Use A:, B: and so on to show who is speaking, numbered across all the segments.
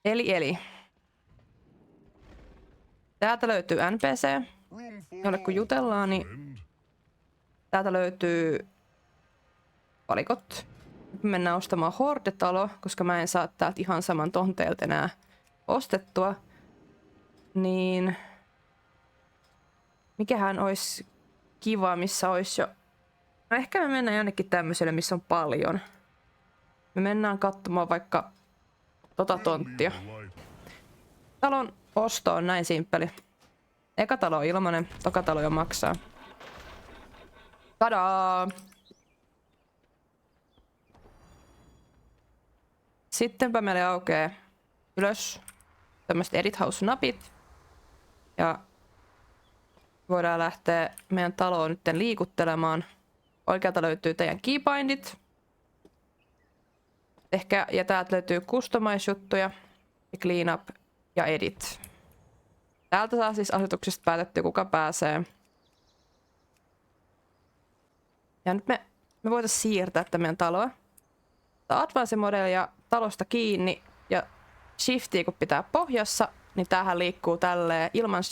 A: Eli. Täältä löytyy NPC, jolle kun jutellaan, niin täältä löytyy palikot. Nyt me mennään ostamaan Horde-talo, koska mä en saa täältä ihan saman tonteelta enää ostettua. Niin mikähän olisi kiva, missä olisi jo... No ehkä me mennään jonnekin tämmöiselle, missä on paljon. Me mennään katsomaan vaikka tota tonttia. Talon osto on näin simppeli. Eka talo on ilmanen, toka talo jo maksaa. Tadaa! Sittenpä meille aukeaa ylös tämmöiset Edit House-napit. Ja voidaan lähteä meidän taloon nyt liikuttelemaan. Oikealta löytyy teidän keybindit. Ehkä, ja täältä löytyy customize-juttuja, ja clean up ja edit. Täältä saa siis asetuksista päätettyä, kuka pääsee. Ja nyt me voitaisiin siirtää tätä meidän taloa. Advance-modelia talosta kiinni ja shiftiä kun pitää pohjassa, niin tämähän liikkuu tälleen. Ilman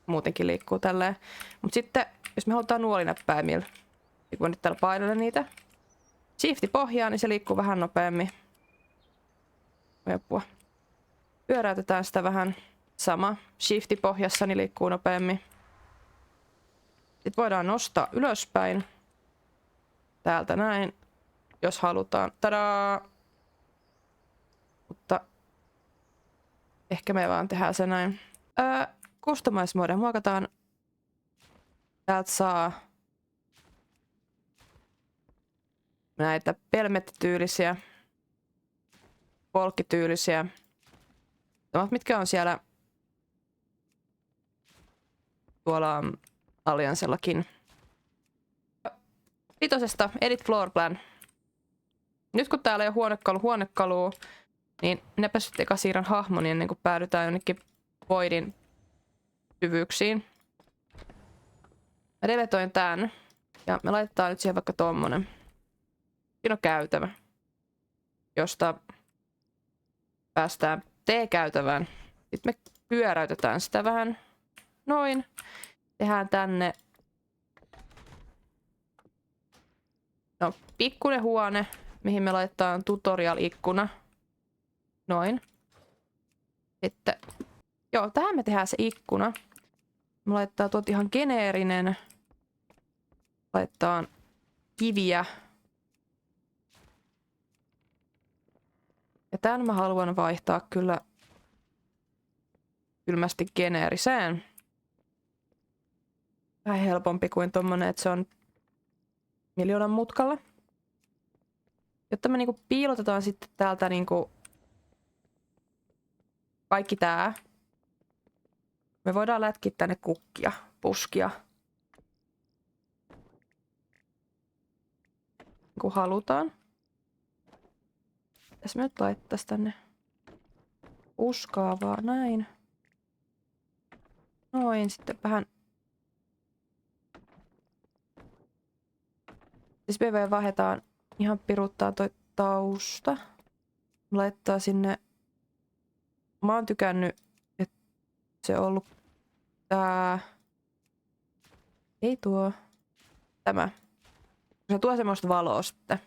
A: muutenkin liikkuu tälleen. Mutta sitten, jos me halutaan nuolinäppäimillä, niin kun nyt täällä painella niitä. Shifti pohjaan, niin se liikkuu vähän nopeammin. Apua. Pyöräytetään sitä vähän. Sama. Shifti pohjassa, niin liikkuu nopeammin. Sitten voidaan nostaa ylöspäin. Täältä näin. Jos halutaan. Tadaa! Mutta ehkä me vaan tehdään se näin. Customize mode muokataan. Täältä saa näitä pelmettityylisiä, polkkityylisiä. Mitkä on siellä tuolla Alliancellakin. 5. Edit Floor Plan. Nyt kun täällä ei ole huonekalua, niin minäpä sitten eka siirrän hahmon ennen kuin päädytään jonnekin voidin syvyyksiin. Mä deletoin tän ja me laitetaan nyt siihen vaikka tommonen. Siinä on käytävä, josta päästään T-käytävään. Sitten me pyöräytetään sitä vähän noin. Tehdään tänne pikkuinen huone, mihin me laitetaan tutorial-ikkuna. Noin. Sitten, joo, tähän me tehdään se ikkuna. Me laittaa tuot ihan geneerinen. Laitetaan kiviä. Ja tän mä haluan vaihtaa kyllä kylmästi geneeriseen. Vähän helpompi kuin tommonen, että se on miljoonan mutkalla. Jotta me niinku piilotetaan sitten täältä niinku kaikki tää. Me voidaan lätkiä tänne kukkia, puskia. Kun halutaan. Tässä me nyt laittaisi tänne puskaa vaan näin. Noin, sitten vähän. Siis me vaihdetaan ihan piruttaa toi tausta. Laittaa sinne. Mä oon tykännyt, että se on ollut tää. Ei tuo. Tämä. Se tuo semmoista valoa sitten.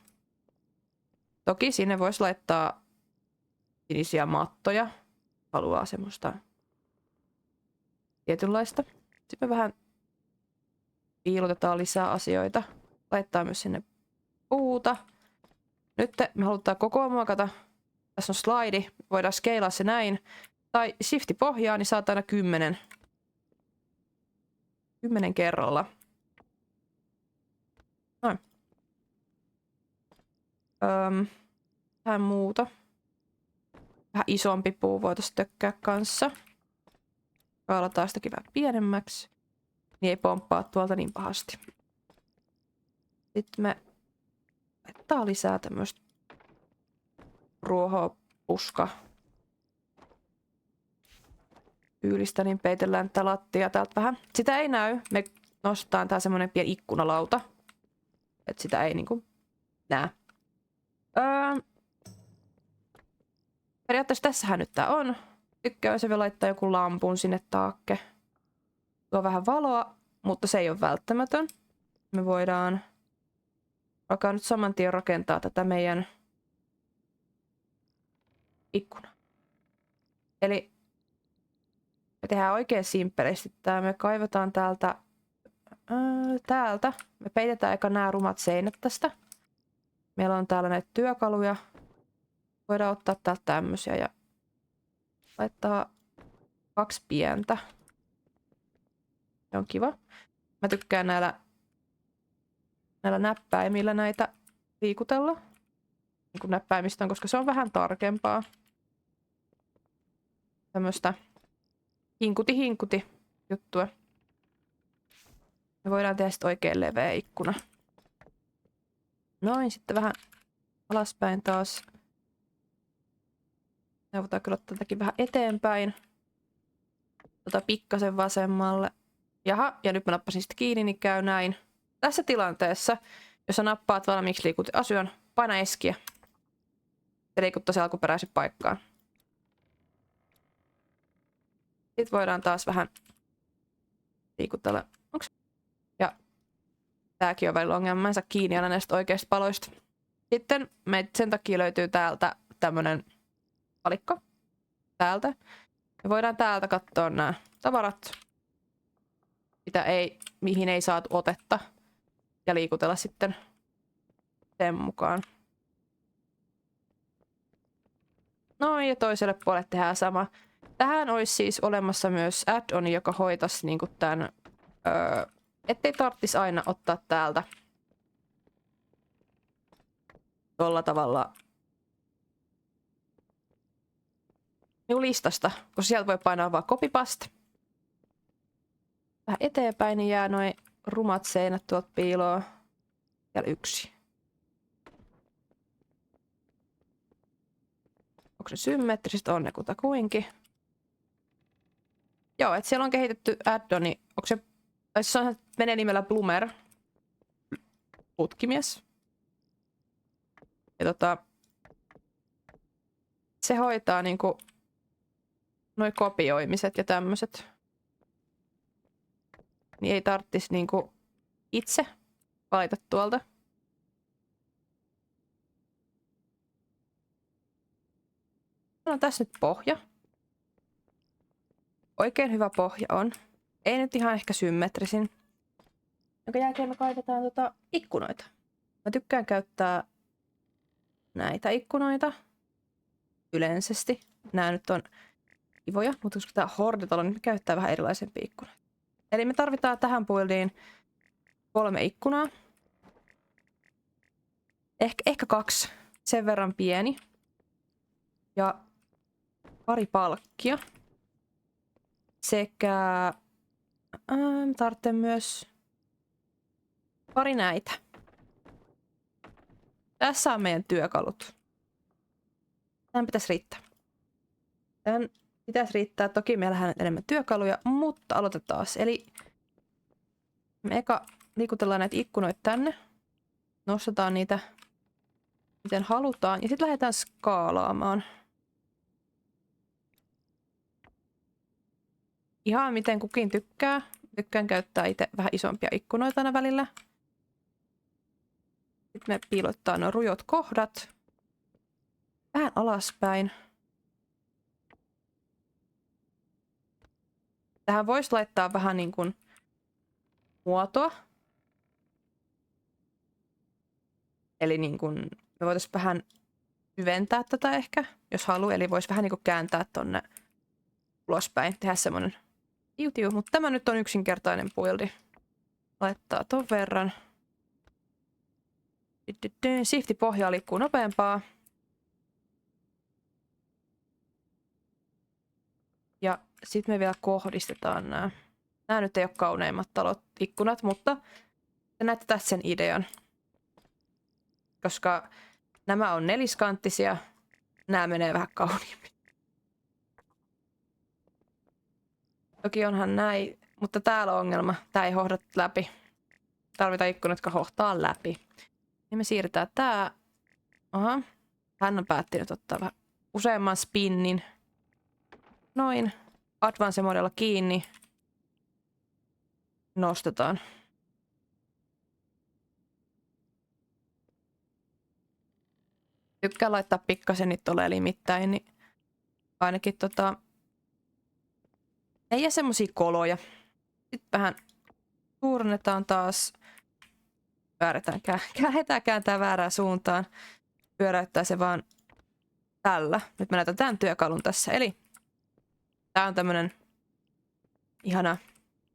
A: Toki sinne voisi laittaa sinisiä mattoja. Haluaa semmoista tietynlaista. Sitten me vähän piilotetaan lisää asioita. Laittaa myös sinne puuta. Nyt me halutaan koko muokata. Tässä on slide. Voidaan skeilaa se näin. Tai shifti pohjaan, niin saat aina 10. 10 kerralla. Noin. Vähän muuta. Vähän isompi puu voitaisiin tökkää kanssa. Kaalataan sitäkin vähän pienemmäksi. Niin ei pomppaa tuolta niin pahasti. Sitten me laittaa lisää tämmöistä ruohopuska tyylistä, niin peitellään tätä lattia täältä vähän. Sitä ei näy. Me nostetaan tää semmonen pieni ikkunalauta. Että sitä ei niinku näe. periaatteessa tässähän nyt tää on. Tykkää se vielä laittaa joku lampun sinne taakke. Tuo vähän valoa, mutta se ei ole välttämätön. Me voidaan alkaa nyt saman tien rakentaa tätä meidän ikkunaa. Eli me tehdään oikein simppelisti tää. Me kaivetaan täältä. Me peitetään eka nämä rumat seinät tästä. Meillä on täällä näitä työkaluja. Voidaan ottaa täältä tämmösiä ja laittaa 2 pientä. Se on kiva. Mä tykkään näillä näppäimillä näitä liikutella. Niin kuin näppäimistä on, koska se on vähän tarkempaa. Tämmöstä hinkuti juttua. Me voidaan tehdä sitten oikein leveä ikkuna. Noin, sitten vähän alaspäin taas. Neuvotaan kyllä tätäkin vähän eteenpäin. Pikkasen vasemmalle. Jaha, ja nyt mä nappasin sitten kiinni, niin käy näin. Tässä tilanteessa, jos sä nappaat valmiiksi liikutin paina eskiä. Se liikuttaa se alkuperäisen paikkaan. Sitten voidaan taas vähän liikutella. Ja tääkin on välillä ongelma. Mä en saa kiinni aina näistä oikeista paloista. Sitten sen takia löytyy täältä tämmönen palikko. Täältä. Me voidaan täältä katsoa nämä tavarat, mihin ei saatu otetta. Ja liikutella sitten sen mukaan. Noin, ja toiselle puolelle tehdään sama. Tähän olisi siis olemassa myös add-on, joka hoitaisi niinku tämän, ettei tarvitsisi aina ottaa täältä tuolla tavalla niinku listasta, koska sieltä voi painaa vaan copy paste. Vähän eteenpäin, niin jää noin rumat seinät tuolta piiloon. Vielä 1. Onko se symmetristä? On ne kutakuinkin. Joo, että siellä on kehitetty add-oni. Onko se, tai se menee nimellä Bloomer. Putkimies. Ja se hoitaa niinku noi kopioimiset ja tämmöiset. Niin ei tarvitsisi niinku itse valita tuolta. No tässä nyt pohja. Oikein hyvä pohja on. Ei nyt ihan ehkä symmetrisin. Jonka jälkeen me kaivetaan ikkunoita. Mä tykkään käyttää näitä ikkunoita yleisesti. Nämä nyt on kivoja, mutta koska tää Horde-talo, niin me käyttää vähän erilaisempia ikkunoita. Eli me tarvitaan tähän buildiin 3 ikkunaa. Ehkä 2. Sen verran pieni. Ja pari palkkia. Sekä tarvitsen myös pari näitä. Tässä on meidän työkalut. Tämän pitäisi riittää. Tämän pitäisi riittää. Toki meillähän on enemmän työkaluja, mutta aloitetaan. Eli me eka liikutellaan näitä ikkunoita tänne. Nostetaan niitä miten halutaan. Ja sitten lähdetään skaalaamaan. Ihan miten kukin tykkää. Tykkään käyttää itse vähän isompia ikkunoita aina välillä. Sitten me piilottaa nuo rujot kohdat. Vähän alaspäin. Tähän voisi laittaa vähän niin kuin muotoa. Eli niin kuin me voitaisiin vähän syventää tätä ehkä, jos haluaa. Eli voisi vähän niin kuin kääntää tonne ulospäin. Tehdä semmonen tiu. Mutta tämä nyt on yksinkertainen buildi. Laittaa ton verran. Shifti pohjaa liikkuu nopeampaa. Ja sitten me vielä kohdistetaan nämä. Nämä nyt ei ole kauneimmat ikkunat, mutta te näette tästä sen idean. Koska nämä on neliskanttisia, nämä menee vähän kauniimmin. Toki onhan näin, mutta täällä on ongelma. Tää ei hohda läpi. Tarvitaan ikkunat, jotka hohtaa läpi. Niin me siirretään tää. Aha. Hän on päättänyt ottaa vähän useamman spinnin. Noin. Advance modella kiinni. Nostetaan. Tykkään laittaa pikkasen niitä tulee limittäin, niin ainakin ei jää semmosia koloja. Sitten vähän suurennetaan taas. Lähdetään kääntää väärään suuntaan. Pyöräyttää se vaan tällä. Nyt mä näytän tämän työkalun tässä. Eli tää on tämmönen ihana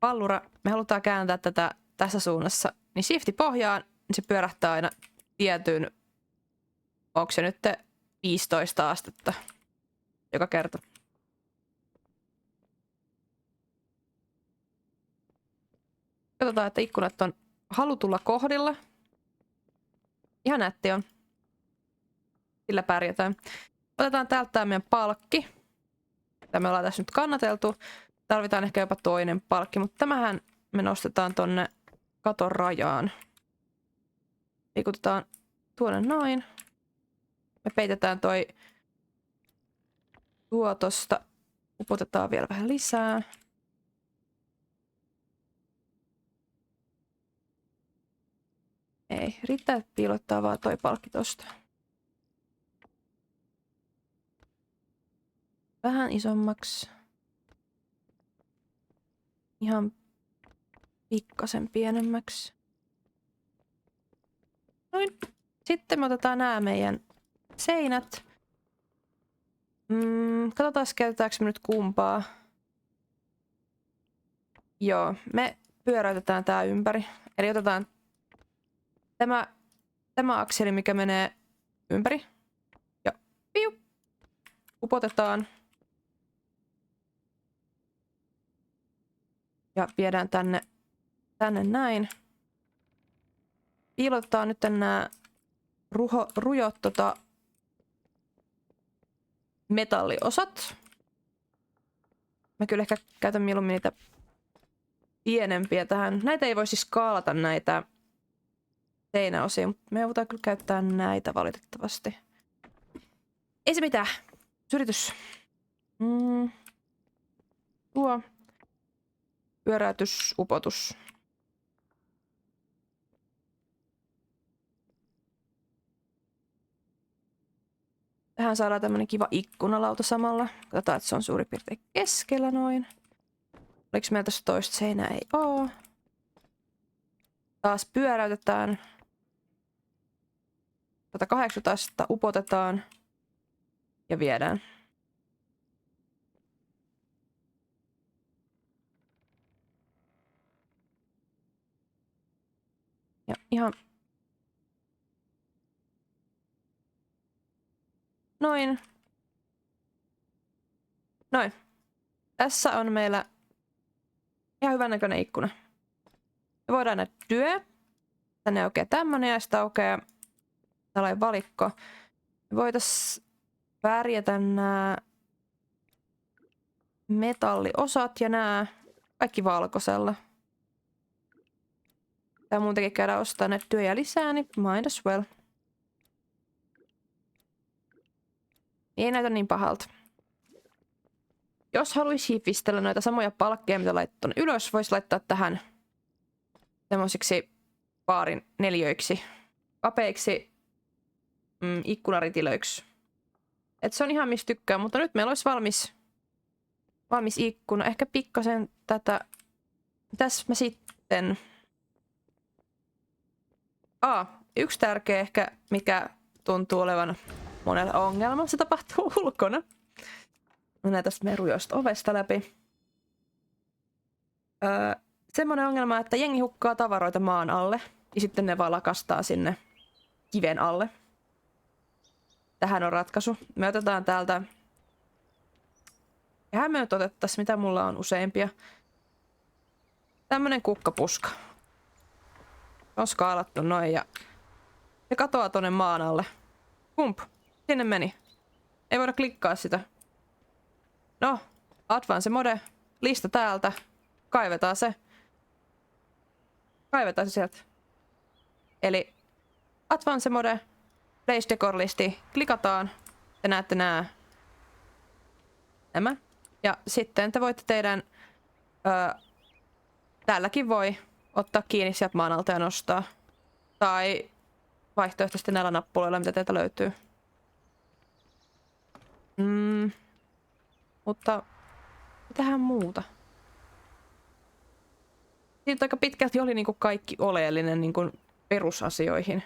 A: pallura. Me halutaan kääntää tätä tässä suunnassa. Niin shifti pohjaan, niin se pyörähtää aina tietyn, onko se nyt 15 astetta joka kerta. Katsotaan, että ikkunat on halutulla kohdilla. Ihan nätti on. Sillä pärjätään. Otetaan täältä tämä meidän palkki. Tämä me ollaan tässä nyt kannateltu. Tarvitaan ehkä jopa toinen palkki, mutta tämähän me nostetaan tonne katon rajaan. Liikutetaan tuonne noin. Me peitetään tuo tosta. Upotetaan vielä vähän lisää. Ei, riittää piilottaa vaan toi palkki tosta. Vähän isommaksi. Ihan pikkasen pienemmäksi. Noin. Sitten me otetaan nämä meidän seinät. Katsotaan, käytetäänkö me nyt kumpaa. Joo, me pyöräytetään tää ympäri. Eli otetaan tämä akseli, mikä menee ympäri. Ja piu. Upotetaan. Ja viedään tänne näin. Piilotetaan nyt nämä rujot metalliosat. Mä kyllä ehkä käytän mieluummin niitä pienempiä tähän. Näitä ei voi siis skaalata näitä seinäosia, mutta me joudutaan kyllä käyttää näitä valitettavasti. Ei se mitään. Yritys. Tuo. Pyöräytys, upotus. Tähän saadaan tämmönen kiva ikkunalauta samalla. Katsotaan, että se on suurin piirtein keskellä noin. Oliko meillä tässä toista seinää? Ei oo. Taas pyöräytetään. 180 astetta upotetaan. Ja viedään. Ja ihan noin. Noin. Tässä on meillä ihan hyvän näköinen ikkuna. Me voidaan nähdä työ. Tänne aukeaa tämmönen ja sitten aukeaa tällainen valikko. Me voitais värjätä nämä metalliosat ja nämä kaikki valkoisella. Tää muutenkin käydään ostaa näitä työjä lisää, niin might as well. Ei näytä niin pahalta. Jos haluaisi hifistellä noita samoja palkkeja, mitä laittaa tuonne ylös, voisi laittaa tähän semmoisiksi paarin neliöiksi, kapeiksi ikkunaritilöiksi. Et se on ihan mistä tykkää, mutta nyt meillä olisi valmis ikkuna. Ehkä pikkasen tätä. Mitäs mä sitten? Yksi tärkeä ehkä, mikä tuntuu olevan monella ongelma, se tapahtuu ulkona. Mä näen tästä merujoista ovesta läpi. Semmoinen ongelma, että jengi hukkaa tavaroita maan alle ja sitten ne vaan lakastaa sinne kiven alle. Tähän on ratkaisu. Me otetaan täältä. Eihän me nyt otettaisiin, mitä mulla on useimpia. Tämmönen kukkapuska. On skaalattu noin ja se katoaa tonne maan alle. Kump. Sinne meni. Ei voida klikkaa sitä. No, Advance Mode. Lista täältä. Kaivetaan se. Kaivetaan se sieltä. Eli Advance Mode. Place Decor listi. Klikataan. Te näette nää tämä. Ja sitten te voitte teidän... täälläkin voi ottaa kiinni sieltä maan alta ja nostaa. Tai vaihtoehtoisesti näillä nappuloilla, mitä teiltä löytyy. Mutta mitähän muuta? Siitä aika pitkälti oli niinku kaikki oleellinen niinku perusasioihin.